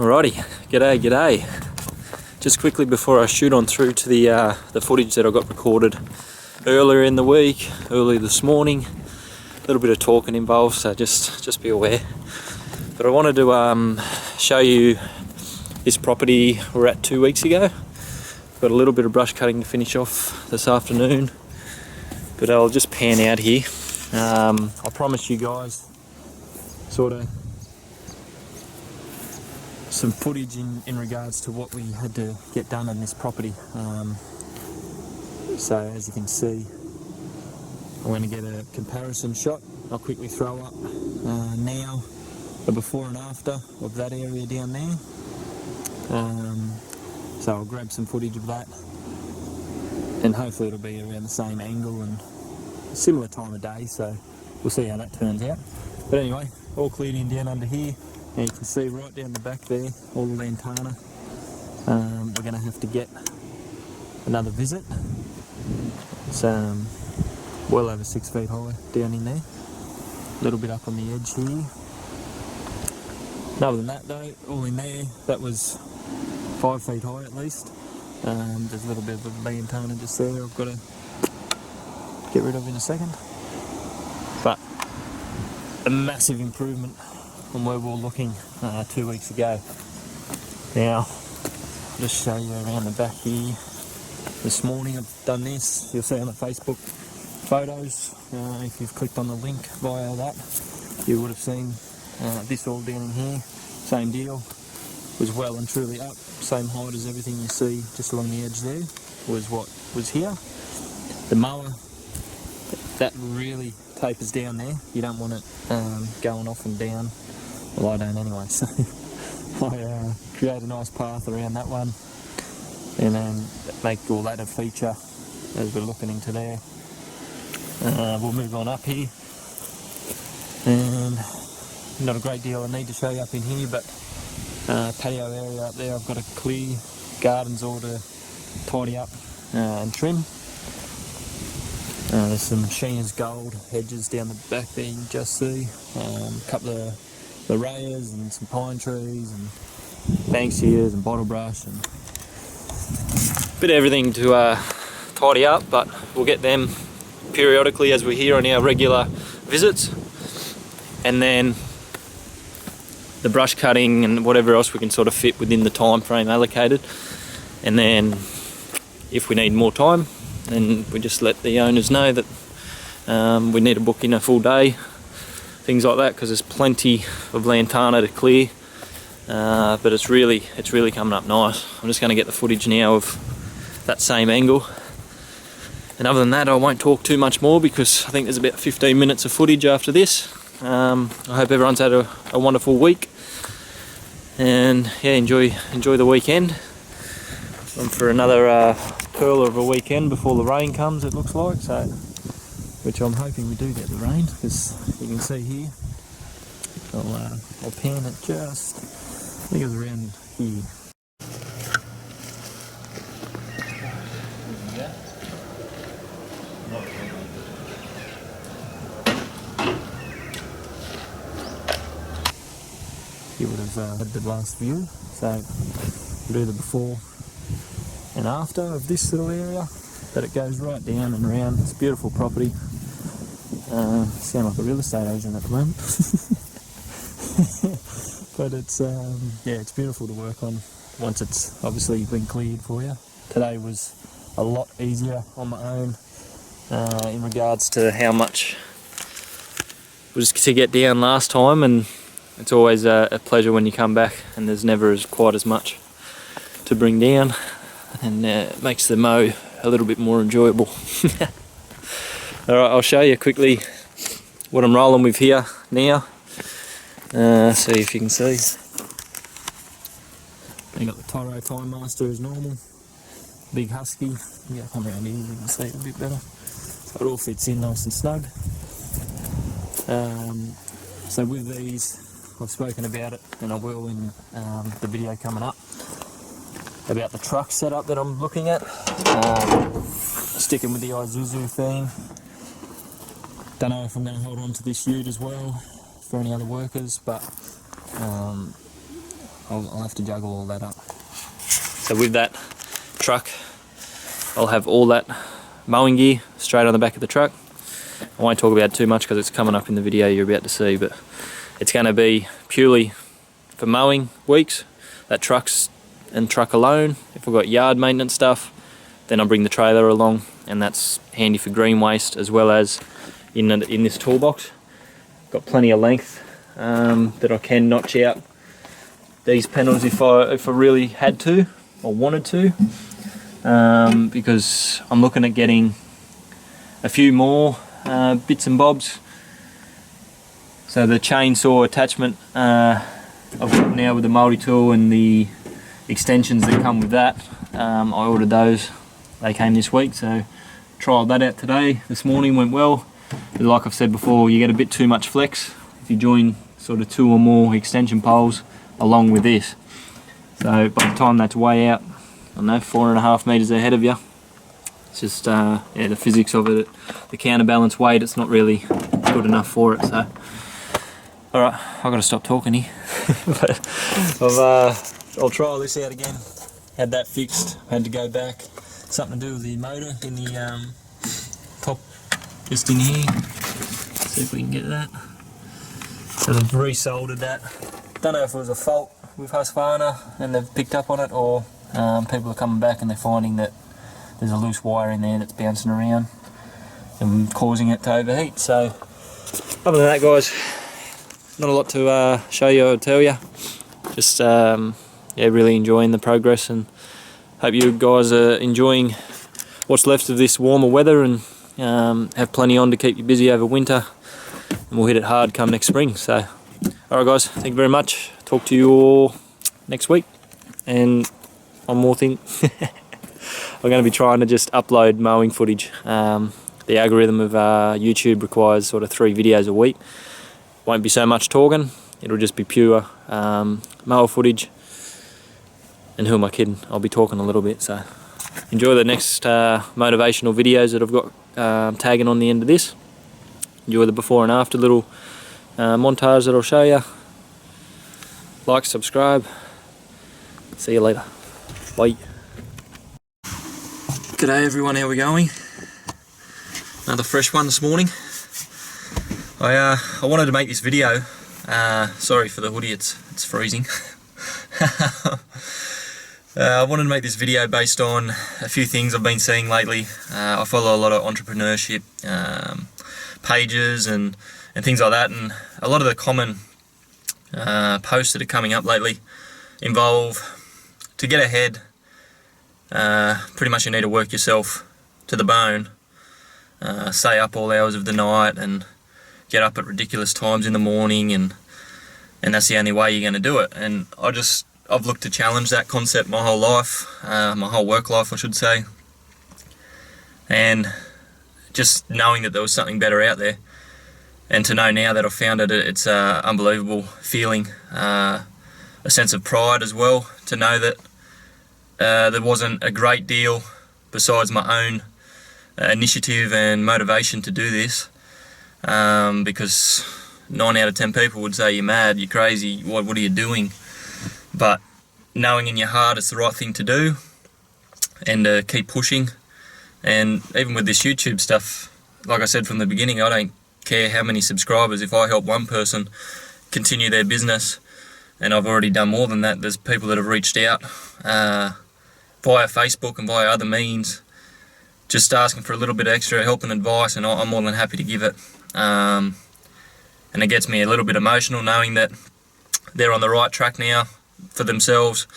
Alrighty, g'day. Just quickly before I shoot on through to the footage that I got recorded earlier in the week, early this morning. A little bit of talking involved, so just be aware. But I wanted to show you this property we're at 2 weeks ago. Got a little bit of brush cutting to finish off this afternoon, but I'll just pan out here. I promised you guys sort of some footage in regards to what we had to get done on this property. So as you can see, I'm going to get a comparison shot. I'll quickly throw up now the before and after of that area down there. So I'll grab some footage of that, and hopefully it'll be around the same angle and a similar time of day, so we'll see how that turns out. But anyway, all cleared in down under here. And you can see right down the back there, all the lantana. We're going to have to get another visit. It's well over 6 feet high down in there. A little bit up on the edge here. Other than that though, all in there, that was 5 feet high at least. There's a little bit of lantana just there I've got to get rid of in a second. But a massive improvement from where we were looking 2 weeks ago. Now, I'll just show you around the back here. This morning I've done this. You'll see on the Facebook photos. If you've clicked on the link via that, you would have seen this all down in here. Same deal. Was well and truly up. Same height as everything you see just along the edge there was what was here. The mower, that really tapers down there. You don't want it going off and down. Well, I don't anyway, so I create a nice path around that one and then make all that a feature as we're looking into there. We'll move on up here, and not a great deal I need to show you up in here, but patio area up there I've got to clear, gardens all to tidy up and trim. There's some Sheena's gold hedges down the back there you can just see, a couple of the rayas and some pine trees and banksias and bottle brush and a bit of everything to tidy up, but we'll get them periodically as we're here on our regular visits. And then the brush cutting and whatever else we can sort of fit within the time frame allocated. And then if we need more time, then we just let the owners know that we need to book in a full day, things like that, because there's plenty of lantana to clear. But it's really coming up nice. I'm just going to get the footage now of that same angle, and other than that I won't talk too much more because I think there's about 15 minutes of footage after this. I hope everyone's had a wonderful week, and yeah, enjoy the weekend. I'm for another pearler of a weekend before the rain comes, it looks like, so, which I'm hoping we do get the rain, because you can see here, I'll pan it just, I think it was around here. You would have had the last view, so we'll do the before and after of this little area, but it goes right down and around. It's a beautiful property. Sound like a real estate agent at the moment. But it's yeah, it's beautiful to work on once it's obviously been cleared for you. Today was a lot easier on my own in regards to how much was to get down last time, and it's always a pleasure when you come back and there's never quite as much to bring down, and it makes the mow a little bit more enjoyable. Alright, I'll show you quickly what I'm rolling with here now. See if you can see. You got the Tyro Time Master as normal. Big husky. Yeah, come around here, you can see it a bit better. So it all fits in nice and snug. So with these, I've spoken about it, and I will in the video coming up, about the truck setup that I'm looking at. Sticking with the Isuzu theme. Don't know if I'm going to hold on to this ute as well for any other workers, but I'll have to juggle all that up. So with that truck, I'll have all that mowing gear straight on the back of the truck. I won't talk about it too much because it's coming up in the video you're about to see, but it's going to be purely for mowing weeks, that truck alone. If I've got yard maintenance stuff, then I'll bring the trailer along, and that's handy for green waste as well as in this toolbox. Got plenty of length that I can notch out these panels if I really had to or wanted to, because I'm looking at getting a few more bits and bobs. So the chainsaw attachment I've got now with the multi-tool and the extensions that come with that, I ordered those. They came this week, so trialled that out today. This morning went well. But like I've said before, you get a bit too much flex if you join sort of 2 or more extension poles along with this. So by the time that's way out, I don't know, 4.5 meters ahead of you, it's just yeah, the physics of it, the counterbalance weight, it's not really good enough for it. So alright, I've got to stop talking here. But I'll try this out again. Had that fixed, had to go back. Something to do with the motor in the top, just in here. See if we can get that. So they've resoldered that. Don't know if it was a fault with Husqvarna and they've picked up on it, or people are coming back and they're finding that there's a loose wire in there that's bouncing around and causing it to overheat. So other than that, guys, not a lot to show you or tell you. Just yeah, really enjoying the progress, and hope you guys are enjoying what's left of this warmer weather, and have plenty on to keep you busy over winter, and we'll hit it hard come next spring. So alright guys, thank you very much. Talk to you all next week. And one more thing, I'm going to be trying to just upload mowing footage. The algorithm of YouTube requires sort of 3 videos a week. Won't be so much talking, it'll just be pure mower footage. And who am I kidding, I'll be talking a little bit. So enjoy the next motivational videos that I've got tagging on the end of this. Enjoy the before and after little montage that I'll show you. Like, subscribe. See you later. Bye. G'day everyone, how we going? Another fresh one this morning. I wanted to make this video. Sorry for the hoodie, it's freezing. I wanted to make this video based on a few things I've been seeing lately. I follow a lot of entrepreneurship pages and things like that, and a lot of the common posts that are coming up lately involve, to get ahead, pretty much you need to work yourself to the bone, stay up all hours of the night and get up at ridiculous times in the morning, and that's the only way you're going to do it. And I've looked to challenge that concept my whole life, my whole work life I should say, and just knowing that there was something better out there, and to know now that I've found it, it's an unbelievable feeling, a sense of pride as well, to know that there wasn't a great deal besides my own initiative and motivation to do this, because 9 out of 10 people would say you're mad, you're crazy, what are you doing? But knowing in your heart it's the right thing to do, and keep pushing. And even with this YouTube stuff, like I said from the beginning, I don't care how many subscribers. If I help one person continue their business, and I've already done more than that, there's people that have reached out via Facebook and via other means, just asking for a little bit of extra help and advice, and I'm more than happy to give it. And it gets me a little bit emotional knowing that they're on the right track now for themselves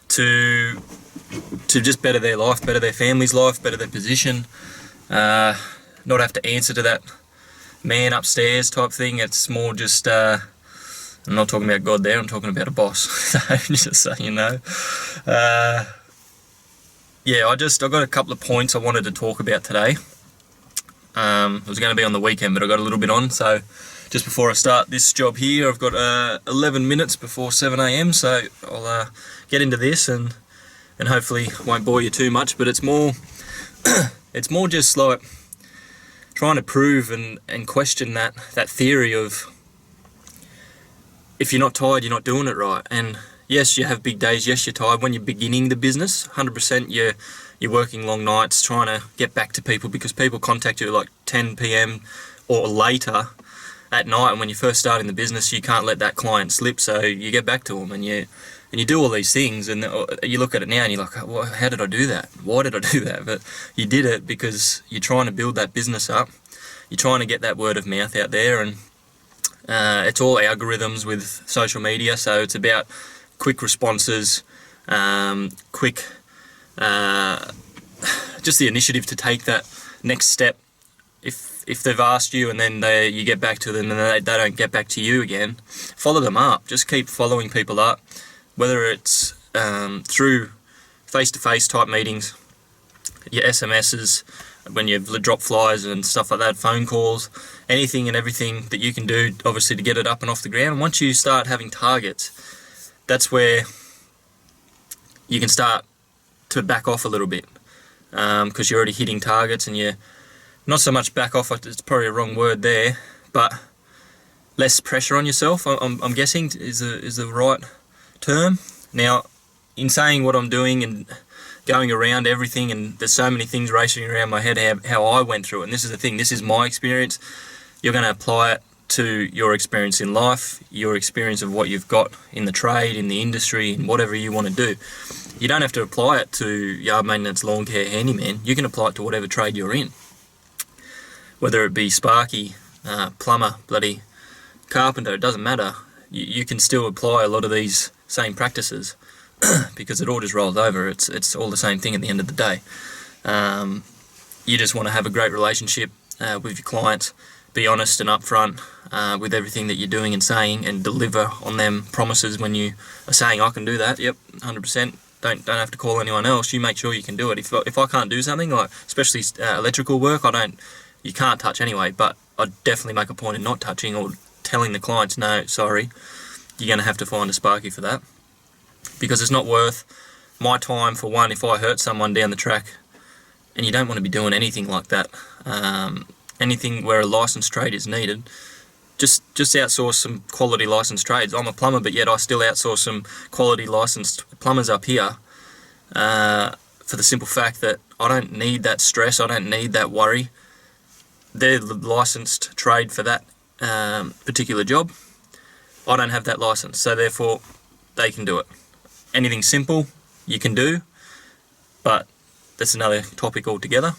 to just better their life, better their family's life, better their position, not have to answer to that man upstairs type thing. It's more just, I'm not talking about God there, I'm talking about a boss. So just so you know. Yeah, I've got a couple of points I wanted to talk about today. It was going to be on the weekend, but I got a little bit on, so just before I start this job here, I've got 11 minutes before 7 AM, so I'll get into this and hopefully won't bore you too much, but it's more it's more just like trying to prove and question that theory of, if you're not tired, you're not doing it right. And Yes, you have big days. Yes, you're tired. When you're beginning the business, 100% you're working long nights trying to get back to people, because people contact you like 10 p.m. or later at night, and when you're first starting the business, you can't let that client slip, so you get back to them, and you do all these things, and you look at it now and you're like, well, how did I do that? Why did I do that? But you did it because you're trying to build that business up. You're trying to get that word of mouth out there, and it's all algorithms with social media, so it's about quick responses, quick, just the initiative to take that next step. If they've asked you and then you get back to them and they don't get back to you again, follow them up. Just keep following people up, whether it's through face-to-face type meetings, your SMSs, when you drop flyers and stuff like that, phone calls, anything and everything that you can do, obviously, to get it up and off the ground. And once you start having targets, that's where you can start to back off a little bit, because you're already hitting targets, and you're not so much back off, it's probably a wrong word there, but less pressure on yourself, I'm guessing is the right term. Now, in saying what I'm doing and going around everything, and there's so many things racing around my head, how I went through it, and this is the thing, this is my experience. You're going to apply it to your experience in life, your experience of what you've got in the trade, in the industry, and whatever you want to do. You don't have to apply it to yard maintenance, lawn care, handyman. You can apply it to whatever trade you're in. Whether it be sparky, plumber, bloody carpenter, it doesn't matter. You can still apply a lot of these same practices because it all just rolls over. It's all the same thing at the end of the day. You just want to have a great relationship with your clients, be honest and upfront with everything that you're doing and saying, and deliver on them promises when you are saying, I can do that. Yep, 100%. Don't have to call anyone else. You make sure you can do it. If I can't do something, like especially electrical work, you can't touch anyway, but I'd definitely make a point of not touching or telling the clients, no, sorry, you're going to have to find a sparky for that, because it's not worth my time. For one, if I hurt someone down the track, and you don't want to be doing anything like that, anything where a licensed trade is needed, just outsource some quality licensed trades. I'm a plumber, but yet I still outsource some quality licensed plumbers up here, for the simple fact that I don't need that stress, I don't need that worry. They're the licensed trade for that particular job. I don't have that license, so therefore they can do it. Anything simple you can do, but that's another topic altogether.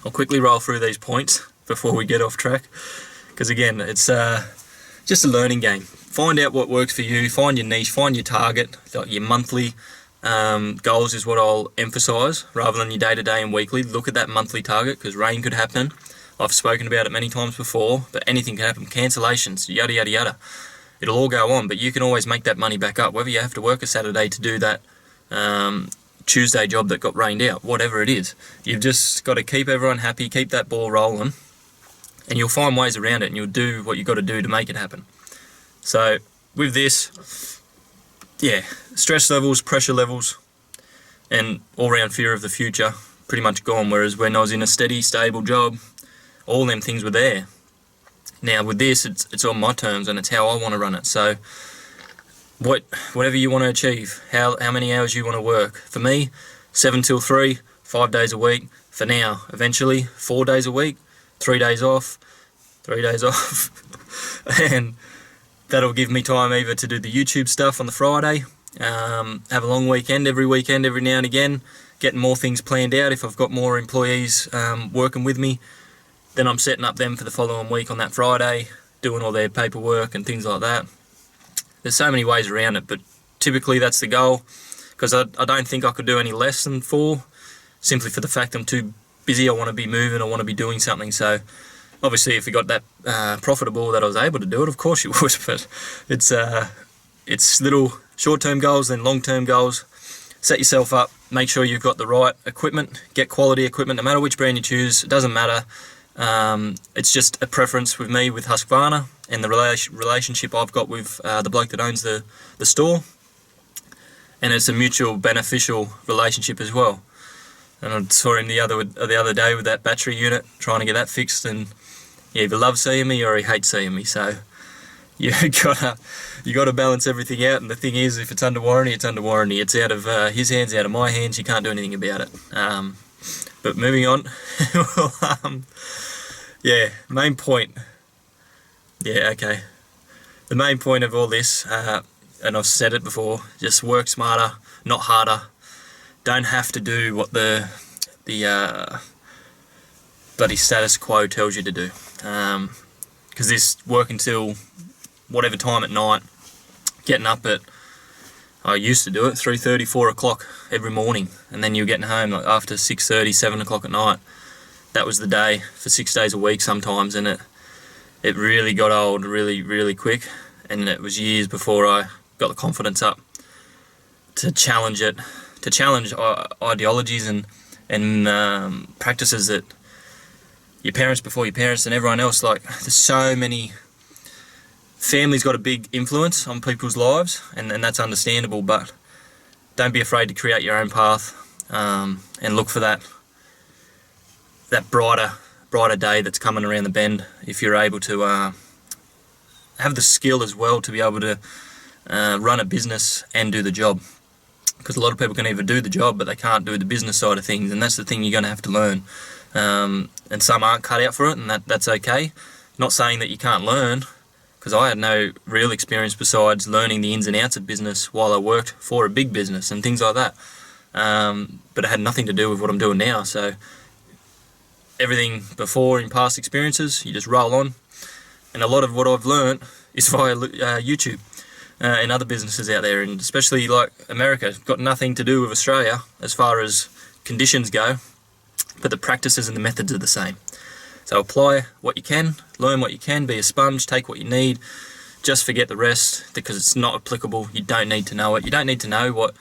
I'll quickly roll through these points before we get off track, because again, it's just a learning game. Find out what works for you, find your niche, find your target, like your monthly goals is what I'll emphasise, rather than your day-to-day and weekly. Look at that monthly target, because rain could happen. I've spoken about it many times before, but anything can happen. Cancellations, yada, yada, yada. It'll all go on, but you can always make that money back up. Whether you have to work a Saturday to do that Tuesday job that got rained out, whatever it is. You've just got to keep everyone happy, keep that ball rolling, and you'll find ways around it, and you'll do what you've got to do to make it happen. So with this, yeah, stress levels, pressure levels, and all-round fear of the future pretty much gone, whereas when I was in a steady, stable job, all them things were there. Now with this, it's on my terms, and it's how I want to run it. So whatever you want to achieve, how many hours you want to work. For me, 7 till 3, 5 days a week. For now, eventually 4 days a week, 3 days off, 3 days off. And that'll give me time either to do the YouTube stuff on the Friday, have a long weekend every now and again, getting more things planned out. If I've got more employees working with me, then I'm setting up them for the following week on that Friday, doing all their paperwork and things like that. There's so many ways around it, but typically that's the goal, because I don't think I could do any less than 4, simply for the fact I'm too busy. I want to be moving, I want to be doing something. So obviously if you got that profitable that I was able to do it, of course you would, but it's little short-term goals, then long-term goals. Set yourself up, make sure you've got the right equipment, get quality equipment, no matter which brand you choose, it doesn't matter. It's just a preference with me with Husqvarna, and the relationship I've got with the bloke that owns the store, and it's a mutual beneficial relationship as well. And I saw him the other day with that battery unit, trying to get that fixed, and he either loves seeing me or he hates seeing me. So you gotta balance everything out. And the thing is, if it's under warranty, it's under warranty. It's out of his hands, out of my hands. You can't do anything about it. But moving on. Yeah, main point. Yeah, okay. The main point of all this, and I've said it before, just work smarter, not harder. Don't have to do what the bloody status quo tells you to do. Because this work until whatever time at night, getting up at, I used to do it, 3:30, 4 o'clock every morning, and then you're getting home like after 6:30, 7 o'clock at night. That was the day for 6 days a week sometimes, and it really got old really, really quick, and it was years before I got the confidence up to challenge it, to challenge ideologies and practices that your parents before your parents and everyone else, like, there's so many. Family's got a big influence on people's lives, and that's understandable, but don't be afraid to create your own path, and look for that brighter day that's coming around the bend, if you're able to have the skill as well to be able to run a business and do the job. Because a lot of people can either do the job, but they can't do the business side of things, and that's the thing you're going to have to learn. And some aren't cut out for it, and that's okay. Not saying that you can't learn, because I had no real experience besides learning the ins and outs of business while I worked for a big business and things like that. But it had nothing to do with what I'm doing now. So everything before in past experiences, you just roll on. And a lot of what I've learned is via YouTube and other businesses out there, and especially like America. It's got nothing to do with Australia as far as conditions go, but the practices and the methods are the same. So apply what you can, learn what you can, be a sponge, take what you need, just forget the rest, because it's not applicable. You don't need to know it. You don't need to know what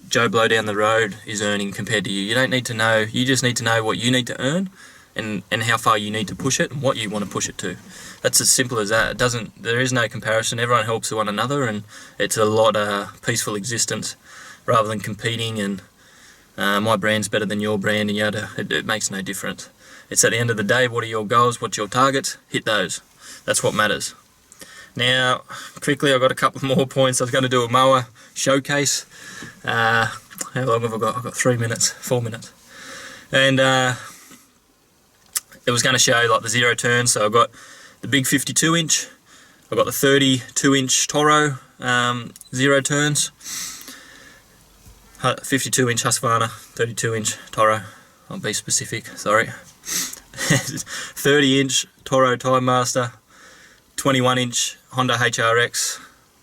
Joe Blow down the road is earning compared to you. You don't need to know. You just need to know what you need to earn and how far you need to push it and what you want to push it to. That's as simple as that. There is no comparison. Everyone helps one another, and it's a lot peaceful existence rather than competing and my brand's better than your brand, and it makes no difference. It's at the end of the day, what are your goals, what's your targets, hit those. That's what matters. Now, quickly, I've got a couple more points. I was going to do a mower showcase. How long have I got? I've got 3 minutes, 4 minutes. And it was going to show like the zero turns. So I've got the big 52-inch. I've got the 32-inch Toro zero turns. 52-inch Husqvarna, 32-inch Toro. I'll be specific, sorry. 30-inch Toro Time Master, 21-inch Honda HRX,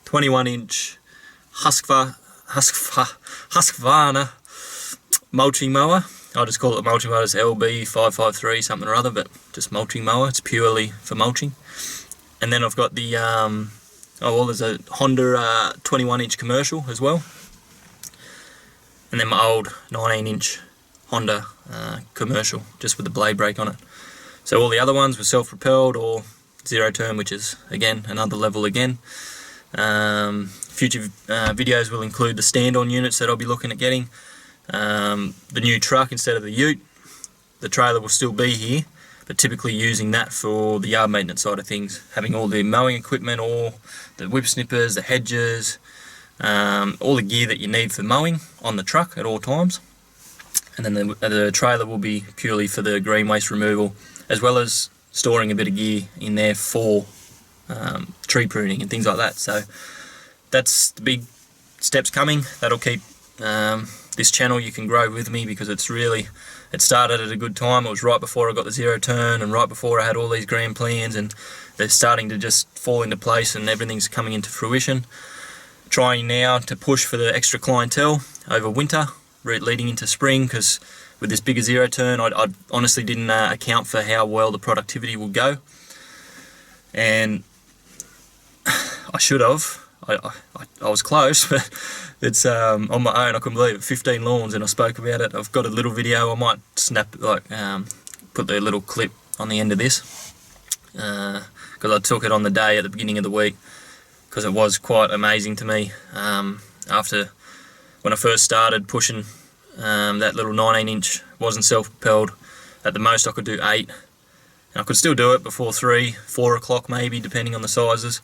21-inch Husqvarna mulching mower. I'll just call it mulching mower. It's LB553 something or other, but just mulching mower. It's purely for mulching. And then I've got the there's a Honda 21-inch commercial as well. And then my old 19-inch Honda commercial, just with the blade brake on it. So all the other ones were self-propelled or zero turn, which is again another level again. Future videos will include the stand-on units that I'll be looking at getting. The new truck instead of the ute. The trailer will still be here, but typically using that for the yard maintenance side of things, having all the mowing equipment, or the whip snippers, the hedges, all the gear that you need for mowing on the truck at all times. And then the trailer will be purely for the green waste removal, as well as storing a bit of gear in there for tree pruning and things like that. So that's the big steps coming. That'll keep this channel, you can grow with me, because it started at a good time. It was right before I got the zero turn and right before I had all these grand plans, and they're starting to just fall into place and everything's coming into fruition. Trying now to push for the extra clientele over winter, leading into spring, because with this bigger zero turn, I honestly didn't account for how well the productivity would go, and I should have. I was close, but it's on my own. I couldn't believe it. 15 lawns, and I spoke about it. I've got a little video. I might put the little clip on the end of this, because I took it on the day at the beginning of the week, because it was quite amazing to me. After when I first started pushing that little 19-inch, wasn't self-propelled. At the most I could do 8, and I could still do it before 3, 4 o'clock maybe, depending on the sizes.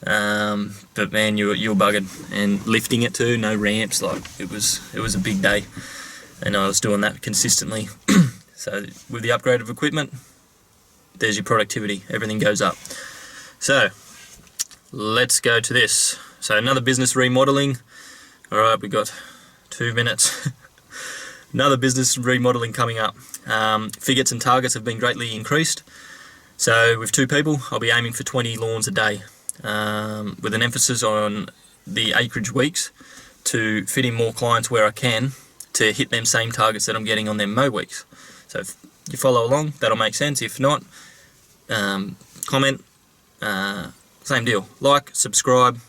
But man, you were buggered, and lifting it too, no ramps, like it was a big day, and I was doing that consistently. So with the upgrade of equipment, there's your productivity, everything goes up. So let's go to this. So another business remodeling. All right, we've got 2 minutes. Another business remodeling coming up. Figures and targets have been greatly increased. So with 2 people, I'll be aiming for 20 lawns a day, with an emphasis on the acreage weeks to fit in more clients where I can to hit them same targets that I'm getting on them mow weeks. So if you follow along, that'll make sense. If not, comment, same deal. Like, subscribe,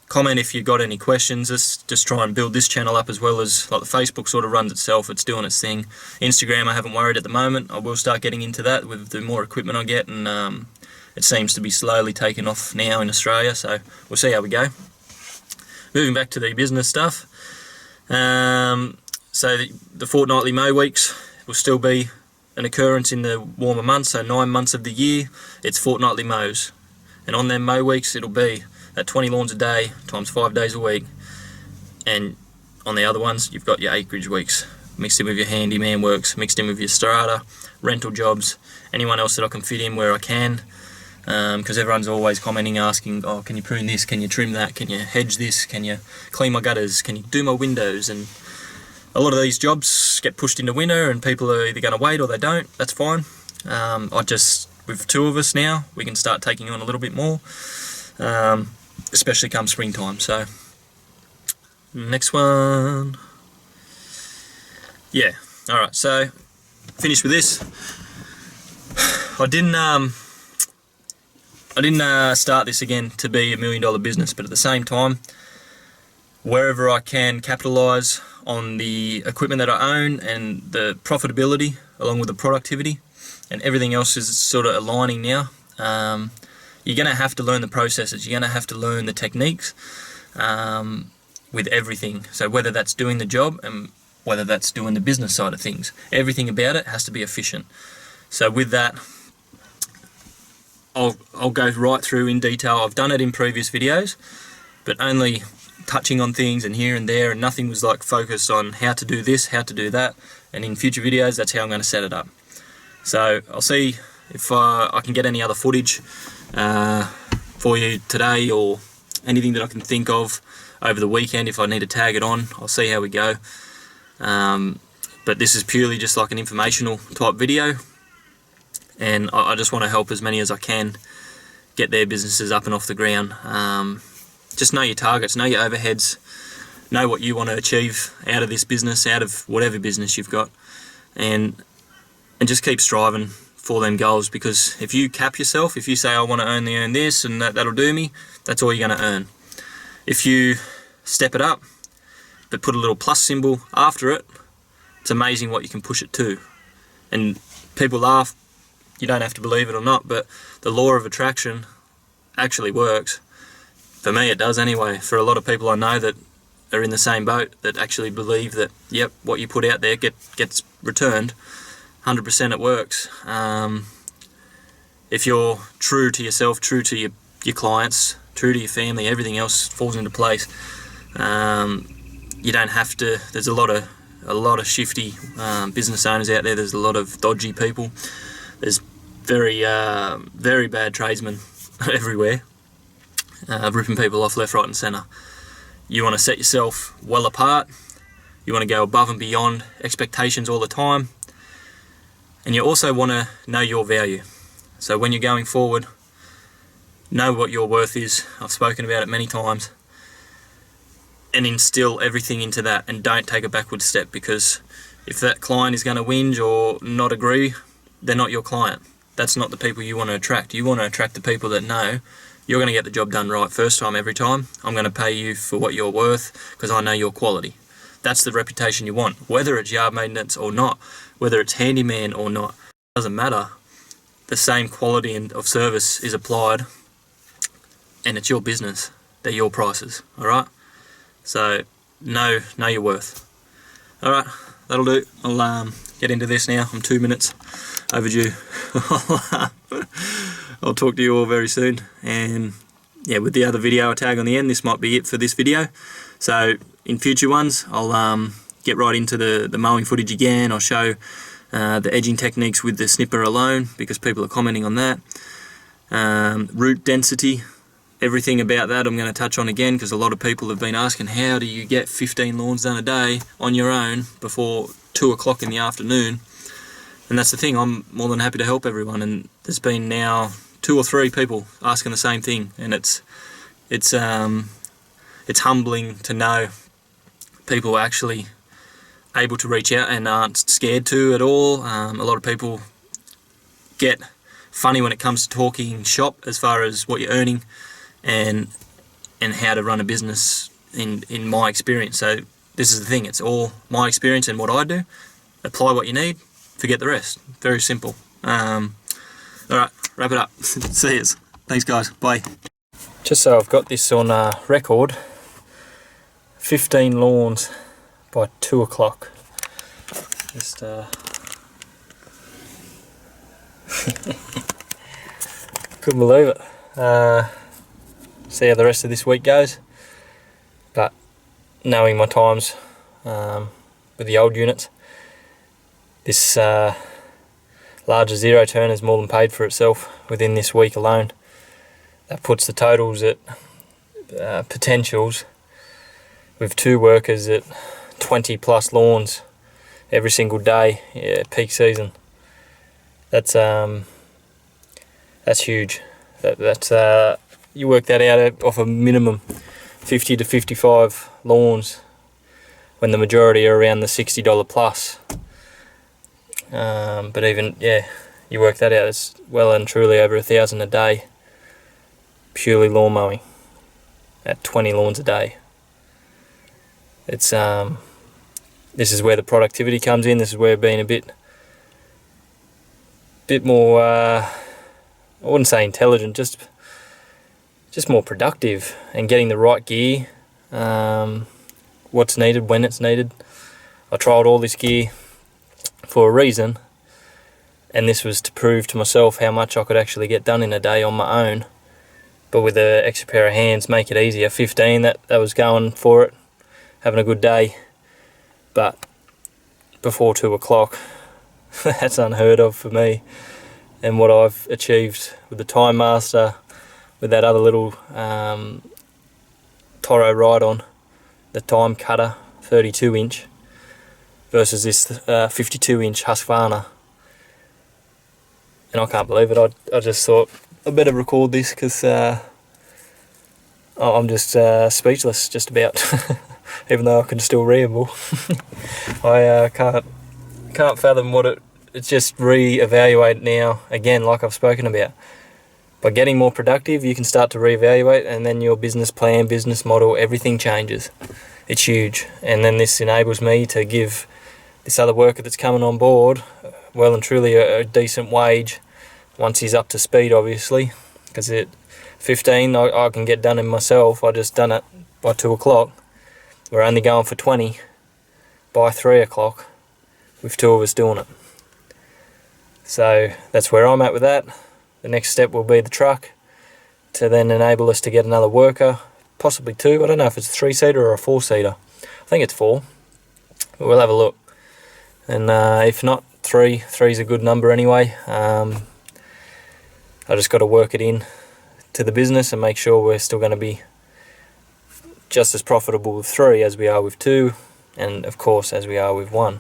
comment if you've got any questions. Just try and build this channel up as well as, like, the Facebook sort of runs itself, it's doing its thing. Instagram I haven't worried at the moment. I will start getting into that with the more equipment I get, and it seems to be slowly taking off now in Australia, so we'll see how we go. Moving back to the business stuff. So the fortnightly mow weeks will still be an occurrence in the warmer months, so 9 months of the year, it's fortnightly mows. And on them mow weeks, it'll be at 20 lawns a day, times 5 days a week. And on the other ones, you've got your acreage weeks, mixed in with your handyman works, mixed in with your strata, rental jobs, anyone else that I can fit in where I can. Because everyone's always commenting, asking, oh, can you prune this, can you trim that, can you hedge this, can you clean my gutters, can you do my windows? And a lot of these jobs get pushed into winter, and people are either going to wait or they don't. That's fine. With 2 of us now, we can start taking on a little bit more, especially come springtime. So next one, yeah. All right, so finished with this. I didn't start this again to be $1 million business, but at the same time, wherever I can capitalise on the equipment that I own and the profitability along with the productivity, and everything else is sort of aligning now. You're going to have to learn the processes, you're going to have to learn the techniques with everything. So whether that's doing the job and whether that's doing the business side of things, everything about it has to be efficient. So with that, I'll go right through in detail. I've done it in previous videos, but only touching on things and here and there, and nothing was like focused on how to do this, how to do that. And in future videos, that's how I'm going to set it up. So I'll see if I can get any other footage for you today, or anything that I can think of over the weekend. If I need to tag it on, I'll see how we go. But this is purely just like an informational type video, and I just want to help as many as I can get their businesses up and off the ground. Just know your targets, know your overheads, know what you want to achieve out of this business, out of whatever business you've got, and just keep striving for them goals. Because if you cap yourself, if you say I want to only earn this and that'll do me, that's all you're going to earn. If you step it up but put a little plus symbol after it, it's amazing what you can push it to. And people laugh, you don't have to believe it or not, but the law of attraction actually works. For me it does anyway. For a lot of people I know that are in the same boat, that actually believe that, yep, what you put out there gets returned. 100% it works. If you're true to yourself, true to your clients, true to your family, everything else falls into place. You don't have to. There's a lot of shifty business owners out there. There's a lot of dodgy people. There's very bad tradesmen everywhere, ripping people off left, right and centre. You want to set yourself well apart. You want to go above and beyond expectations all the time. And you also want to know your value. So when you're going forward, know what your worth is. I've spoken about it many times. And instill everything into that, and don't take a backward step, because if that client is going to whinge or not agree, they're not your client. That's not the people you want to attract. You want to attract the people that know you're going to get the job done right first time, every time. I'm going to pay you for what you're worth because I know your quality. That's the reputation you want. Whether it's yard maintenance or not, whether it's handyman or not, doesn't matter. The same quality of service is applied, and it's your business. They're your prices, all right? So know your worth. All right, that'll do. I'll get into this now. I'm 2 minutes overdue. I'll talk to you all very soon, and yeah, with the other video I tag on the end, this might be it for this video. So in future ones, I'll get right into the mowing footage again. I'll show the edging techniques with the snipper alone, because people are commenting on that. Root density, everything about that I'm going to touch on again, because a lot of people have been asking, how do you get 15 lawns done a day on your own before 2 o'clock in the afternoon? And that's the thing, I'm more than happy to help everyone, and there's been now 2 or 3 people asking the same thing, and it's humbling to know people are actually able to reach out and aren't scared to at all. A lot of people get funny when it comes to talking shop as far as what you're earning and how to run a business in my experience. So this is the thing, it's all my experience and what I do. Apply what you need, forget the rest. Very simple. Alright, wrap it up. See yous. Thanks guys, bye. Just so I've got this on record, 15 lawns by 2 o'clock. Just couldn't believe it. See how the rest of this week goes. But knowing my times with the old units, this larger zero turn has more than paid for itself within this week alone. That puts the totals at potentials with 2 workers at 20 plus lawns every single day, peak season. That's huge. That's you work that out off a minimum 50 to 55 lawns when the majority are around the $60 plus. But even, yeah, you work that out, it's well and truly over 1,000 a day purely lawn mowing at 20 lawns a day. It's this is where the productivity comes in. This is where being a bit more I wouldn't say intelligent, just more productive, and getting the right gear, what's needed when it's needed. I tried all this gear for a reason, and this was to prove to myself how much I could actually get done in a day on my own, but with an extra pair of hands make it easier. 15, that was going for it, having a good day. But before 2 o'clock, that's unheard of for me. And what I've achieved with the Time Master, with that other little Toro ride-on, the Time Cutter 32 inch, versus this 52 inch Husqvarna. And I can't believe it. I just thought I better record this, because I'm just speechless just about. Even though I can still ramble. I can't fathom what it's just re-evaluate now again, like I've spoken about. By getting more productive, you can start to re-evaluate, and then your business plan, business model, everything changes. It's huge. And then this enables me to give this other worker that's coming on board well and truly a decent wage once he's up to speed, obviously, because at 15 I can get done in myself. I just done it by 2 o'clock. We're only going for 20 by 3 o'clock with 2 of us doing it. So that's where I'm at with that. The next step will be the truck, to then enable us to get another worker, possibly 2. I don't know if it's a 3-seater or a 4-seater. I think it's 4, but we'll have a look. And if not, 3. 3's a good number anyway. I just got to work it in to the business and make sure we're still going to be just as profitable with 3 as we are with 2, and of course as we are with 1.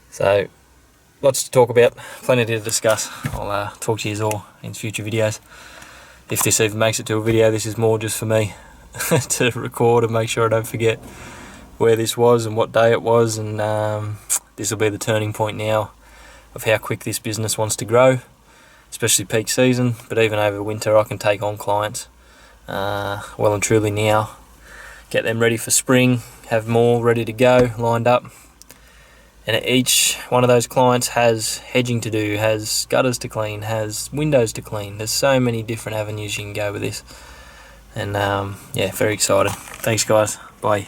So lots to talk about, plenty to discuss. I'll talk to you all in future videos. If this even makes it to a video, this is more just for me to record and make sure I don't forget where this was and what day it was, and this will be the turning point now of how quick this business wants to grow, especially peak season, but even over winter I can take on clients well and truly now. Get them ready for spring, have more ready to go, lined up. And each one of those clients has hedging to do, has gutters to clean, has windows to clean. There's so many different avenues you can go with this. And yeah, very excited. Thanks guys, bye.